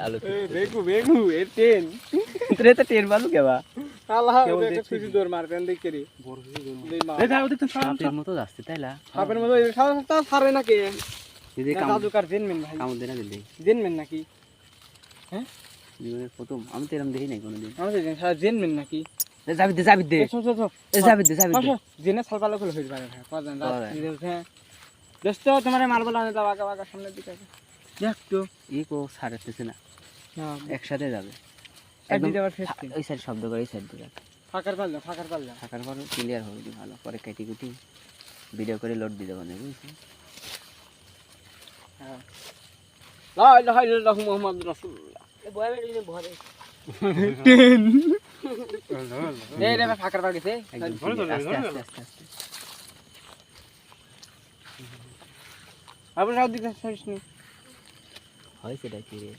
আলু বেগু বেগু এ ট্রেন তোরে তো টের বালু কেবা আল্লাহ একটা খুশি দৌড় মারবেন দেখ রে বড় খুশি দৌড় মার এই যাও দেখতে সাপের মতো যাচ্ছে তাই না সাপের মতো সারা সারে নাকি দিদি জাদুকার জেনমেন ভাই কামড় দেনা দিদি জেনমেন নাকি হ্যাঁ জীবনের প্রথম আমি তো এরকম দেখি নাই কোনোদিন আমাদের সারা জেনমেন নাকি যাবি দে যাবি দে জেনে সালপালা খুলে হইতে পারে ভাই পাঁচজন হ্যাঁ দোস্ত তোমার মাল বলা না বাঁকা বাঁকা সামনের দিকে দেখ তো ই কো ছাড়তেছে না একসাথে যাবে একদম ওই সাইড শব্দ করে এই সাইড দিকে ফাঁকার পারলে থাকার পর ক্লিয়ার হবে ভালো পরে কেটে কুটি ভিডিও করে লোড দিয়ে দেবো বুঝছি হ্যাঁ লা ইলাহা ইল্লাল্লাহু মুহাম্মাদুর রাসূলুল্লাহ এ বয় বেড়ে ভরে টেন এই রে ফাঁকার পার গেছে আস্তে আস্তে আপনি সব দিকে শুনিস নি হয়েছে এটা কি রে